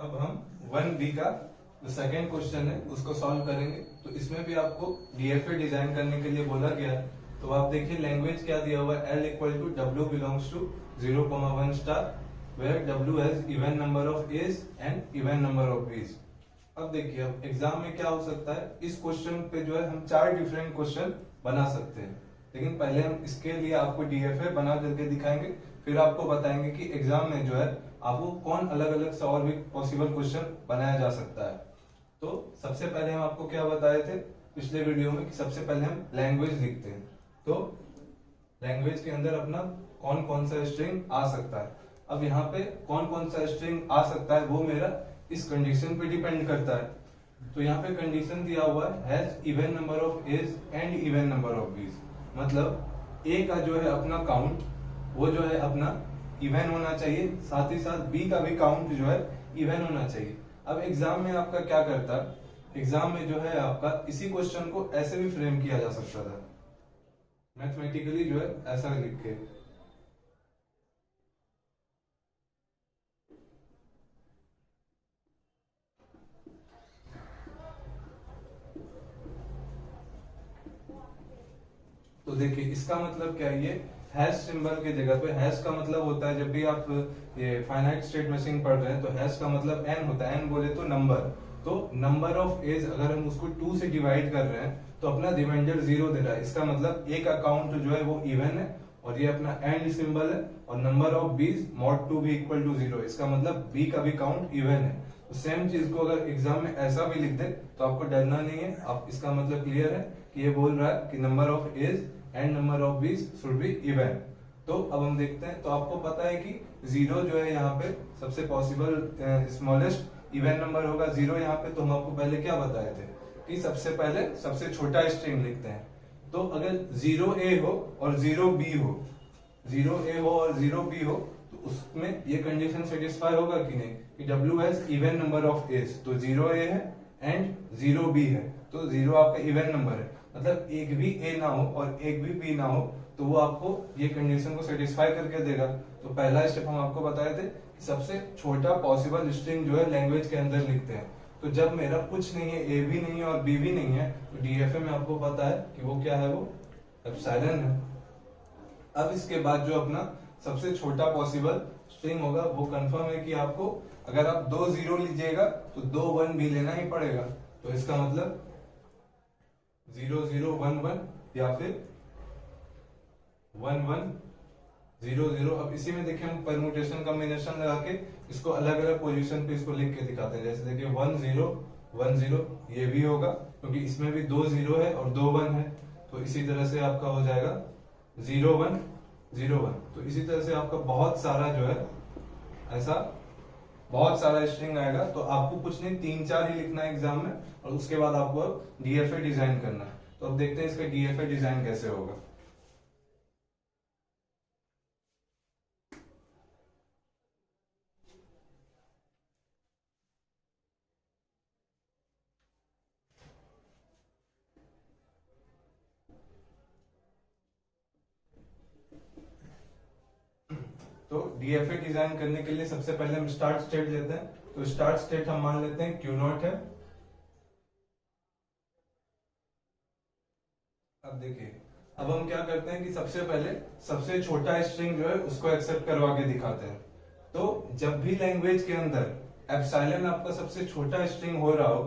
अब हम 1B का जो सेकेंड क्वेश्चन है उसको सॉल्व करेंगे। तो इसमें भी आपको डीएफए डिजाइन करने के लिए बोला गया है। तो आप देखिए लैंग्वेज क्या दिया हुआ है, L equal to W belongs to 0,1 star where W has even number of a's and even number of b's. अब देखिए अब एग्जाम में क्या हो सकता है, इस क्वेश्चन पे जो है हम 4 डिफरेंट क्वेश्चन बना सकते हैं, लेकिन पहले हम इसके लिए आपको डीएफए बना करके दिखाएंगे, फिर आपको बताएंगे कि एग्जाम में जो है आपको कौन अलग अलग से और भी पॉसिबल क्वेश्चन बनाया जा सकता है। तो सबसे पहले हम आपको क्या बताए थे पिछले वीडियो में कि सबसे पहले हम लैंग्वेज लिखते हैं। तो लैंग्वेज के अंदर अपना कौन कौन सा स्ट्रिंग आ सकता है। अब यहाँ पे कौन कौन सा स्ट्रिंग आ सकता है वो मेरा इस कंडीशन पे डिपेंड करता है। तो यहाँ पे कंडीशन दिया हुआ है has even number of a's and even number of b's, मतलब ए का जो है अपना काउंट वो जो है अपना इवन होना चाहिए, साथ ही साथ बी का भी काउंट जो है इवन होना चाहिए। अब एग्जाम में आपका क्या करता है, एग्जाम में जो है आपका इसी क्वेश्चन को ऐसे भी फ्रेम किया जा सकता था, मैथमेटिकली जो है ऐसा लिख के। तो देखिए इसका मतलब क्या है, ये हैश सिंबल के जगह पे हैश का मतलब होता है, जब भी आप ये फाइनाइट स्टेट मशीन पढ़ रहे हैं तो हैश का मतलब एन होता है, एन बोले तो नंबर। तो नंबर ऑफ एज अगर हम उसको 2 से डिवाइड कर रहे हैं तो अपना रिमाइंडर 0 दे रहा है, इसका मतलब ए का काउंट जो है वो इवन है और ये अपना एंड सिंबल है, और नंबर ऑफ बीज मॉड 2 भी इक्वल टू 0, इसका मतलब बी का भी काउंट इवन है। तो सेम चीज को अगर एग्जाम में ऐसा भी लिख दे तो आपको डरना नहीं है, आप इसका मतलब क्लियर है कि ये बोल रहा है कि number of a's and number of b's should be even. तो अब हम देखते हैं, तो आपको पता है कि 0 जो है यहाँ पे सबसे पॉसिबल स्मॉलेस्ट इवन नंबर होगा 0 यहाँ पे। तो हम आपको पहले क्या बताए थे कि सबसे पहले सबसे छोटा स्ट्रिंग लिखते हैं। तो अगर 0A हो और 0B हो, 0A हो और 0B हो तो उसमें ये कंडीशन सेटिस्फाई होगा कि नहीं कि W has even number of a's. तो 0A है एंड 0B है, तो 0 आपका इवन नंबर है, मतलब एक भी ए ना हो और एक भी बी ना हो तो वो आपको ये कंडीशन को सेटिस्फाई करके देगा। तो पहला स्टेप हम आपको बताए थे कि सबसे छोटा पॉसिबल स्ट्रिंग जो है लैंग्वेज के अंदर लिखते हैं। तो जब मेरा कुछ नहीं है, ए भी नहीं है और बी भी नहीं है, तो डीएफए में आपको पता है कि वो क्या है, वो एप्सिलॉन है। अब इसके बाद जो अपना सबसे छोटा पॉसिबल स्ट्रिंग होगा वो कंफर्म है कि आपको अगर आप 2 0 लीजिएगा तो 2 1 भी लेना ही पड़ेगा। तो इसका मतलब 0 0 1 1 या फिर 1 1 0 0। अब इसी में देखिए हम परम्यूटेशन कॉम्बिनेशन लगा के इसको अलग अलग पोजीशन पे इसको लिख के दिखाते हैं। जैसे देखिए 1 0 1 0 ये भी होगा क्योंकि इसमें भी 2 0 है और 2 1 है। तो इसी तरह से आपका हो जाएगा 0 1 0 1। तो इसी तरह से आपका बहुत सारा जो है ऐसा बहुत सारा स्ट्रिंग आएगा। तो आपको कुछ नहीं 3-4 ही लिखना है एग्जाम में, और उसके बाद आपको डीएफए डिजाइन करना है। तो अब देखते हैं इसका डीएफए डिजाइन कैसे होगा। तो डीएफए डिजाइन करने के लिए सबसे पहले हम स्टार्ट स्टेट लेते हैं। तो स्टार्ट स्टेट हम मान लेते हैं Q नॉट है। अब देखिए अब हम क्या करते हैं कि सबसे पहले सबसे छोटा स्ट्रिंग जो है उसको एक्सेप्ट करवा के दिखाते हैं। तो जब भी लैंग्वेज के अंदर एप्सिलॉन आपका सबसे छोटा स्ट्रिंग हो रहा हो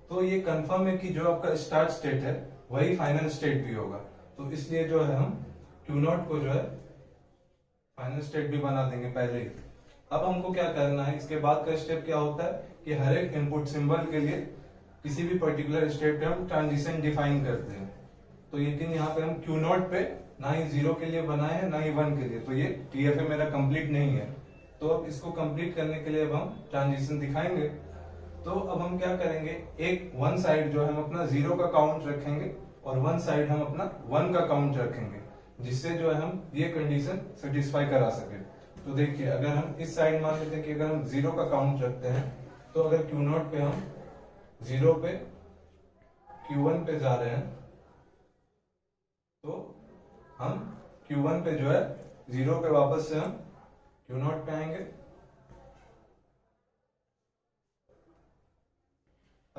तो ये कंफर्म है कि जो आपका स्टार्ट स्टेट है वही फाइनल स्टेट भी होगा। तो इसलिए जो है हम Q नॉट को जो है फाइनल स्टेट भी बना देंगे पहले ही। अब हमको क्या करना है, इसके बाद का स्टेप क्या होता है कि हर एक इनपुट सिंबल के लिए किसी भी पर्टिकुलर स्टेप पे हम ट्रांजिशन डिफाइन करते हैं। तो लेकिन यहाँ पे हम Q नॉट पे ना ही 0 के लिए बनाए हैं ना ही 1 के लिए, तो ये डीएफए मेरा कंप्लीट नहीं है। तो अब इसको कंप्लीट करने के लिए अब हम ट्रांजिशन दिखाएंगे। तो अब हम क्या करेंगे, एक वन साइड जो हम अपना 0 का काउंट रखेंगे और वन साइड हम अपना 1 का काउंट रखेंगे, जिससे जो है हम ये कंडीशन सेटिस्फाई करा सके। तो देखिए अगर हम इस साइड मान लेते हैं कि अगर हम 0 का काउंट रखते हैं, तो अगर Q नॉट पे हम 0 पे Q1 पे जा रहे हैं तो हम Q1 पे जो है 0 पे वापस से हम Q नॉट पे आएंगे।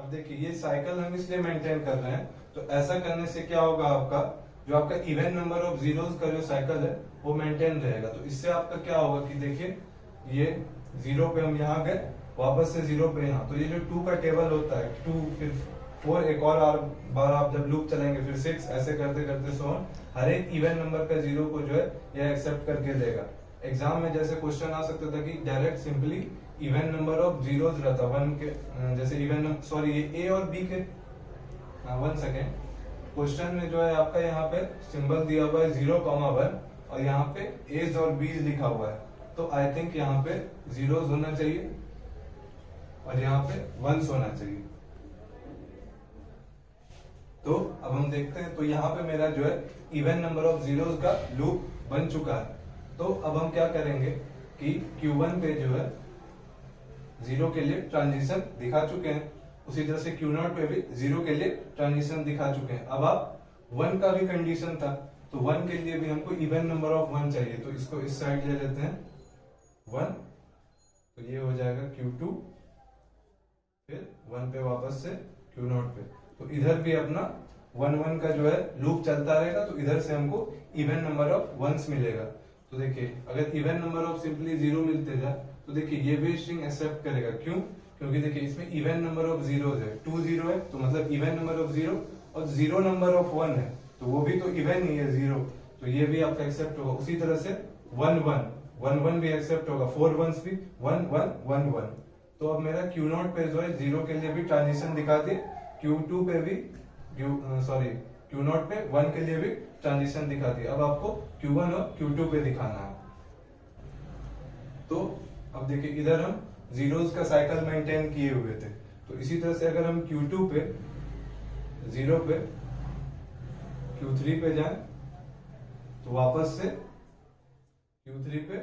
अब देखिए ये साइकिल हम इसलिए मेंटेन कर रहे हैं, तो ऐसा करने से क्या होगा, आपका जो आपका इवन नंबर ऑफ जीरोस का जो साइकिल है वो मेंटेन रहेगा। तो इससे आपका क्या होगा कि देखिए ये 0 पे हम यहाँ गए, वापस से 0 पे यहाँ, तो ये जो 2 का टेबल होता है 2 फिर 4 एक और बार आप जब लूप चलेंगे फिर 6 ऐसे करते करते सो ऑन, हर एक इवन नंबर का 0 को जो है ये एक्सेप्ट करके देगा। एग्जाम में जैसे क्वेश्चन आ सकता था कि direct simply even number of zeros रहता वन के, जैसे इवन सॉरी ये ए और बी के, वन सेकेंड, क्वेश्चन में जो है आपका यहाँ पे सिंबल दिया हुआ है 0,1 और यहाँ पे एज और बीज लिखा हुआ है, तो आई थिंक यहाँ पे जीरोस होना चाहिए और यहाँ पे वंस होना चाहिए। तो अब हम देखते हैं, तो यहाँ पे मेरा जो है इवन नंबर ऑफ जीरोस का लूप बन चुका है। तो अब हम क्या करेंगे कि Q1 पे जो है 0 के लिए ट्रांजिशन दिखा चुके हैं, उसी तरह से Q0 पे भी 0 के लिए ट्रांजिशन दिखा चुके हैं। अब आप 1 का भी कंडीशन था, तो 1 के लिए भी हमको इवन नंबर ऑफ 1 चाहिए, तो इसको इस साइड ले लेते हैं 1, तो ये हो जाएगा Q2, फिर 1 पे वापस से Q0 पे, तो इधर भी अपना 1 का जो है लूप चलता रहेगा, तो इधर से हमको इवन नंबर ऑफ वंस मिलेगा। तो देखिए अगर इवन नंबर ऑफ सिंपली 0 मिलते जाए तो देखिए ये भी स्ट्रिंग एक्सेप्ट करेगा, क्यों, क्योंकि देखिए इसमें इवन नंबर ऑफ जीरोस है, 2 0 है, तो मतलब इवन नंबर ऑफ 0, और 0 नंबर ऑफ 1 है तो वो भी तो इवन ही है 0, तो ये भी आपका एक्सेप्ट होगा। उसी तरह से 1 1 भी एक्सेप्ट होगा, 4 1s भी 1 1 1 1। तो अब मेरा Q0 पे जो है 0 के लिए भी ट्रांजिशन दिखा दिए, Q2 पे भी Q0 पे 1 के लिए भी ट्रांजिशन दिखा दिया। अब आपको Q1 और Q2 पे दिखाना है। तो अब देखिए इधर हम जीरोस का साइकिल मेंटेन किए हुए थे, तो इसी तरह से अगर हम Q2 पे 0 पे Q3 पे जाएं तो वापस से Q3 पे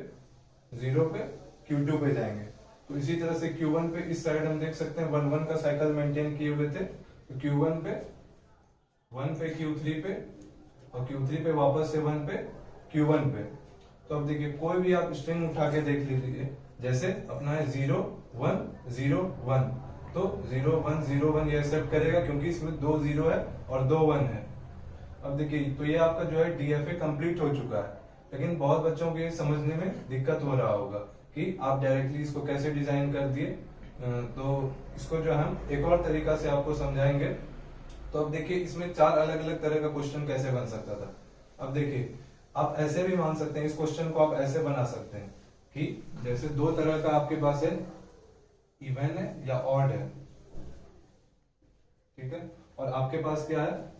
0 पे Q2 पे जाएंगे। तो इसी तरह से Q1 पे इस साइड हम देख सकते हैं 1 1 का साइकिल मेंटेन किए हुए थे, तो Q1 पे 1 पे Q3 पे और Q3 पे वापस से 1 पे Q1 पे। तो अब देखिए कोई भी आप स्ट्रिंग उठा के देख लीजिए, जैसे अपना है 0 1 0 1, तो 0 1 0 1 ये एक्सेप्ट करेगा क्योंकि इसमें 2 0 है और 2 1 है। अब देखिए तो ये आपका जो है DFA कंप्लीट हो चुका है, लेकिन बहुत बच्चों को ये समझने में दिक्कत हो रहा होगा कि आप डायरेक्टली इसको कैसे डिजाइन कर दिए। तो इसको जो हम एक और तरीका से आपको समझाएंगे। तो अब देखिए इसमें 4 अलग अलग तरह का क्वेश्चन कैसे बन सकता था। अब देखिए आप ऐसे भी मान सकते हैं, इस क्वेश्चन को आप ऐसे बना सकते हैं कि जैसे 2 तरह का आपके पास है, इवन है या ऑड है, ठीक है, और आपके पास क्या है,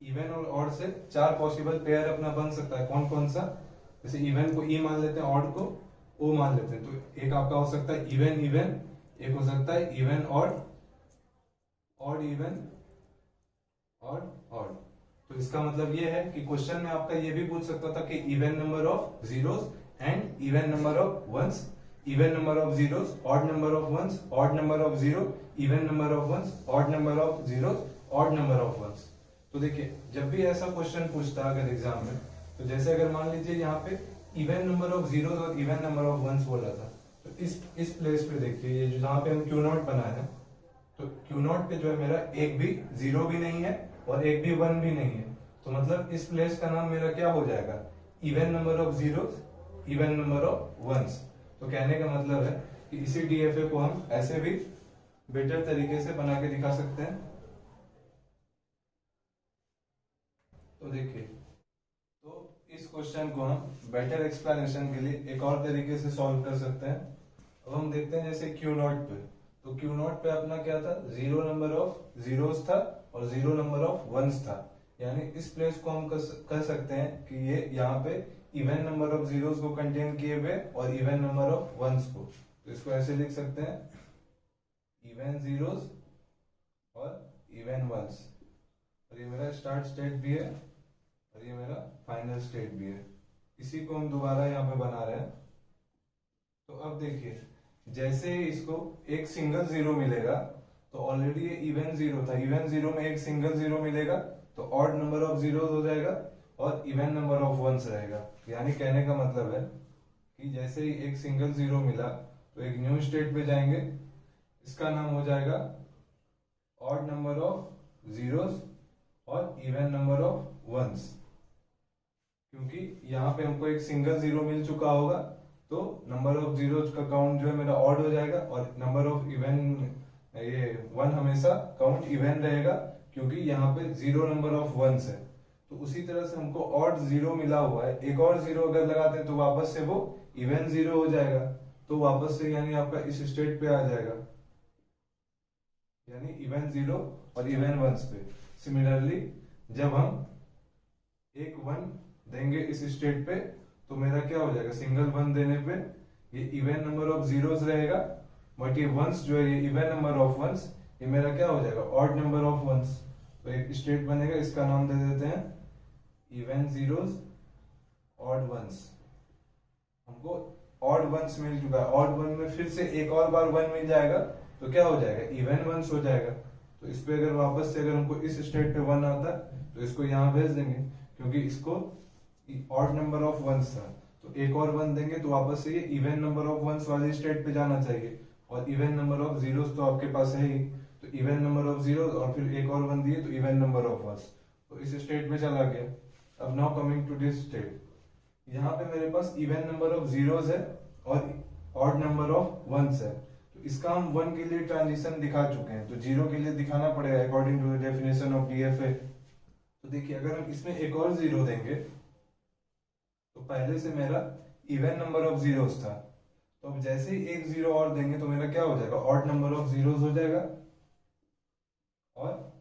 इवन और ऑड से 4 पॉसिबल पेयर अपना बन सकता है। कौन कौन सा, जैसे इवन को ई मान लेते हैं, ऑड को ओ मान लेते हैं। तो एक आपका हो सकता है इवन इवन, एक हो सकता है even odd, odd even, odd odd. तो इसका मतलब ये है कि क्वेश्चन में आपका ये भी पूछ सकता था कि even number of zeros and even number of ones, even number of zeros, odd number of ones, odd number of zero, even number of ones, odd number of zeros, odd number of ones. तो देखिए जब भी ऐसा question पूछता है अगर exam में, तो जैसे अगर मान लीजिए यहाँ पे इवन नंबर ऑफ जीरोस और इवन नंबर ऑफ वंस बोला था, तो इस प्लेस पे देखिए ये जहाँ पे हम Q0 बनाए हैं, तो Q0 पे जो है मेरा एक भी 0 भी नहीं है और एक भी 1 भी नहीं है, तो मतलब इस प्लेस का नाम मेरा क्या हो जाएगा, even number of zeros, even number of ones. तो कहने का मतलब है कि इसी DFA को हम ऐसे भी बेटर तरीके से बना के दिखा सकते हैं। तो देखिए, तो इस क्वेश्चन को हम बेटर एक्सप्लेनेशन के लिए एक और तरीके से सॉल्व कर सकते हैं। अब हम देखते हैं जैसे Q0 पे, तो Q0 पे अपना क्या था, 0 नंबर ऑफ जीरोस था और 0 नंबर ऑफ वंस था, यानी इस प्लेस को हम कर सकते हैं कि ये यहाँ पे इवन नंबर ऑफ जीरोस को कंटेन किए हुए और इवन नंबर ऑफ वंस को। तो इसको ऐसे लिख सकते हैं, इवन जीरोस और इवन वंस, और ये मेरा स्टार्ट स्टेट भी है और ये मेरा फाइनल स्टेट भी है। इसी को हम दोबारा यहाँ पे बना रहे हैं। तो अब देखिए जैसे ही इसको एक सिंगल 0 मिलेगा, तो ऑलरेडी ये इवन 0 था, इवन 0 में एक सिंगल 0 मिलेगा तो ऑड नंबर ऑफ जीरोस हो जाएगा और इवन नंबर ऑफ वंस रहेगा। यानी कहने का मतलब है कि जैसे ही एक सिंगल 0 मिला तो एक न्यू स्टेट पे जाएंगे, इसका नाम हो जाएगा ऑड नंबर ऑफ जीरोस और इवन नंबर ऑफ वंस, क्योंकि यहाँ पे हमको एक सिंगल जीरो मिल चुका होगा तो नंबर ऑफ जीरोस का काउंट जो है मेरा ऑड हो जाएगा, और नंबर ऑफ इवन ये वन हमेशा काउंट इवन रहेगा क्योंकि यहाँ पे जीरो नंबर ऑफ वंस है। तो उसी तरह से हमको ऑड जीरो मिला हुआ है, एक और जीरो अगर लगाते हैं तो वापस से वो इवन जीरो हो जाएगा, तो वापस से यानी आपका इस स्टेट पे आ जाएगा, यानी इवन जीरो और इवन वंस पे। सिमिलरली जब हम एक वन देंगे इस स्टेट पे तो मेरा क्या हो जाएगा, सिंगल वन देने पे ये इवन नंबर ऑफ जीरोस रहेगा, बट ये वंस जो है ये इवन नंबर ऑफ वंस, ये मेरा क्या हो जाएगा, ऑड नंबर ऑफ वंस। तो एक स्टेट बनेगा, इसका नाम दे देते हैं इवन जीरोस ऑड वंस। हमको ऑड वंस मिल चुका है, ऑड वन में फिर से एक और बार वन मिल जाएगा तो क्या हो जाएगा, इवन वंस हो जाएगा। तो इस पे अगर वापस से अगर हमको इस स्टेट पे वन आता है तो इसको यहाँ भेज देंगे, क्योंकि इसको ऑड नंबर ऑफ वंस था, तो एक और वन देंगे तो वापस से ये इवन नंबर ऑफ वंस वाले स्टेट पे जाना चाहिए, और इवन नंबर ऑफ जीरोस तो आपके पास है ही, तो इवन नंबर ऑफ जीरोस और फिर एक और वन दिए तो इवन नंबर ऑफ वंस, तो इस स्टेट में चला गया। अब now coming to this state, यहाँ पे मेरे पास इवन नंबर ऑफ जीरोस है और ऑड नंबर ऑफ वंस है, तो इसका हम वन के लिए ट्रांजिशन दिखा चुके हैं, तो जीरो के लिए दिखाना पड़ेगा according to the definition of DFA. तो देखिए अगर हम इसमें एक और जीरो देंगे तो पहले से मेरा इवन नंबर ऑफ जीरोस था, तो अब जैसे ही एक जीरो और देंगे तो मेरा क्या हो जाएगा, ऑड नंबर ऑफ जीरोस हो जाएगा, और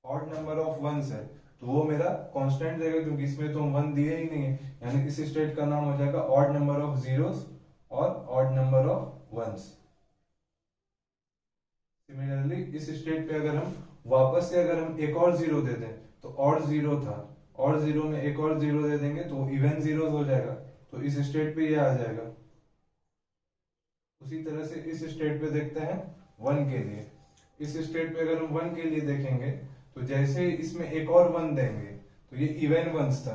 ऑड नंबर ऑफ वंस है तो वो मेरा कांस्टेंट रहेगा क्योंकि इसमें तो हम वन दिए ही नहीं है, यानी इस स्टेट का नाम हो जाएगा ऑड नंबर ऑफ जीरोस और odd number of ones. Similarly इस स्टेट पे अगर हम वापस से अगर हम एक और जीरो दे दें तो ऑड जीरो था, और जीरो में एक और जीरो दे देंगे तो इवन जीरो हो जाएगा, तो इस स्टेट पे ये आ जाएगा। उसी तरह से इस स्टेट पे देखते हैं वन के लिए, इस स्टेट पे अगर हम वन के लिए देखेंगे तो जैसे इसमें एक और वन देंगे तो ये इवन वंस था,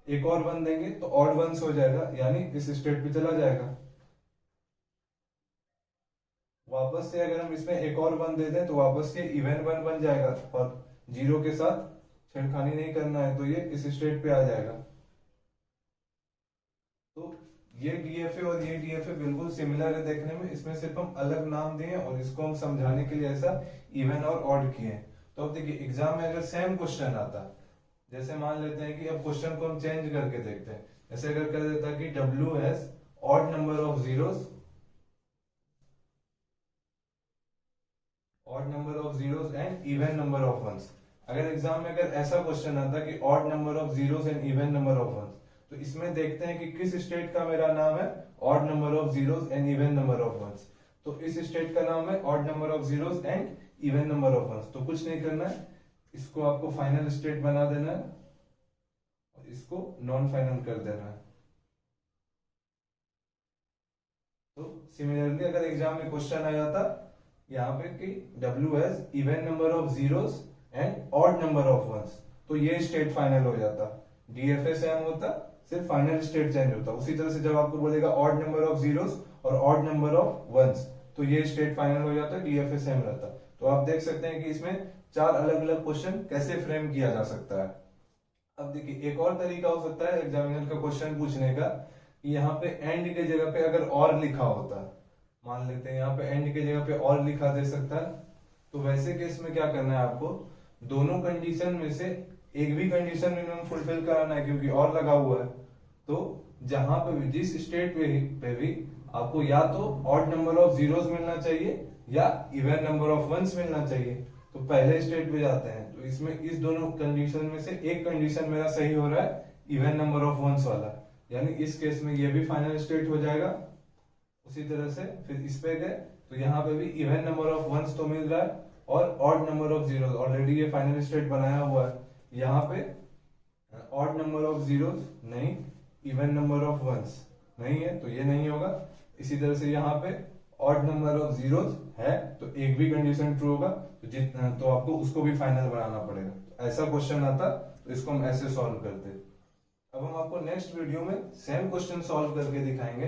एक और वन देंगे तो ऑड वंस हो जाएगा, यानी इस स्टेट पे चला जाएगा। वापस से अगर हम इसमें एक और वन दे दें तो वापस से इवन वन बन जाएगा, और जीरो के साथ छेड़खानी नहीं करना है तो ये इस स्टेट पे आ जाएगा। तो ये डीएफए और ये डीएफए बिल्कुल सिमिलर है देखने में, इसमें सिर्फ हम अलग नाम दिए और इसको हम समझाने के लिए ऐसा इवन और ऑड किए। तो अब देखिए एग्जाम में अगर सेम क्वेश्चन आता, जैसे मान लेते हैं कि अब क्वेश्चन को हम चेंज करके देखते हैं, जैसे अगर कर देता कि W has odd number of zeros, odd number of zeros and even number of ones. अगर एग्जाम में अगर ऐसा क्वेश्चन आता कि odd number of zeros and even number of ones, तो इसमें देखते हैं कि किस स्टेट का मेरा नाम है odd number of zeros and even number of ones. तो इस स्टेट का नाम है odd number of zeros and even number of ones. तो कुछ नहीं करना है, इसको आपको फाइनल स्टेट बना देना है और इसको नॉन फाइनल कर देना है। तो सिमिलरली अगर एग्जाम में क्वेश्चन आ जाता यहाँ पे कि W has even number of zeros and odd number of ones, तो ये स्टेट फाइनल हो जाता। डीएफए सेम होता, सिर्फ फाइनल स्टेट चेंज होता। उसी तरह से जब आपको बोलेगा ऑड नंबर ऑफ जीरोस और ऑड नंबर ऑफ वंस, तो ये स्टेट फाइनल हो जाता, डीएफए सेम रहता। तो आप देख सकते हैं कि इसमें चार अलग अलग क्वेश्चन कैसे फ्रेम किया जा सकता है। अब देखिए एक और तरीका हो सकता है एग्जामिनर का क्वेश्चन पूछने का, यहाँ पे एंड के जगह पे अगर और लिखा होता, मान लेते हैं यहाँ पे एंड के जगह पे और लिखा दे सकता है, तो वैसे केस में क्या करना है आपको, दोनों कंडीशन में से एक भी कंडीशन मिनिमम फुलफिल कराना है क्योंकि और लगा हुआ है। तो जहां पे भी जिस स्टेट पे भी आपको या तो ऑड नंबर ऑफ जीरोस मिलना चाहिए या इवन नंबर ऑफ वंस मिलना चाहिए। तो पहले स्टेट पे जाते हैं, तो इसमें इस दोनों कंडीशन में से एक कंडीशन मेरा सही हो रहा है, इवन नंबर ऑफ वंस वाला, यानी इस केस में ये भी फाइनल स्टेट हो जाएगा। उसी तरह से फिर इस पे गए तो यहाँ पे भी इवन नंबर ऑफ वंस तो मिल रहा है और odd number of zeros, already ये फाइनल स्टेट बनाया हुआ है। यहाँ पे ऑड नंबर ऑफ जीरोस नहीं, इवन नंबर ऑफ वंस नहीं है, तो ये नहीं होगा। इसी तरह से यहाँ पे ऑड नंबर ऑफ जीरोस है तो एक भी कंडीशन ट्रू होगा, तो आपको उसको भी फाइनल बनाना पड़ेगा। ऐसा क्वेश्चन आता तो इसको हम ऐसे सॉल्व करते। अब हम आपको नेक्स्ट वीडियो में सेम क्वेश्चन सॉल्व करके दिखाएंगे।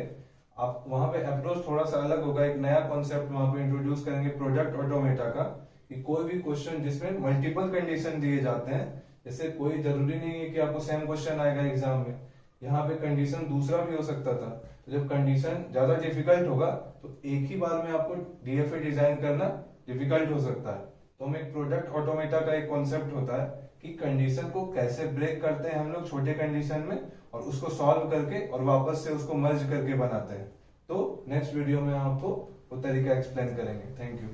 आप वहां पे अप्रोच थोड़ा सा अलग होगा, एक नया कॉन्सेप्ट वहां पे इंट्रोड्यूस करेंगे प्रोजेक्ट ऑटोमेटा का, कि कोई भी क्वेश्चन जिसमें मल्टीपल कंडीशन दिए जाते हैं, जैसे कोई जरूरी नहीं है कि आपको सेम क्वेश्चन आएगा एग्जाम में, यहाँ पे कंडीशन दूसरा भी हो सकता था। तो जब कंडीशन ज्यादा डिफिकल्ट होगा तो एक ही बार में आपको डीएफए डिजाइन करना डिफिकल्ट हो सकता है। तो हम एक प्रोजेक्ट ऑटोमेटा का एक कॉन्सेप्ट होता है कि कंडीशन को कैसे ब्रेक करते हैं हम लोग छोटे कंडीशन में, और उसको सॉल्व करके और वापस से उसको मर्ज करके बनाते हैं। तो नेक्स्ट वीडियो में आपको वो तरीका एक्सप्लेन करेंगे। Thank you.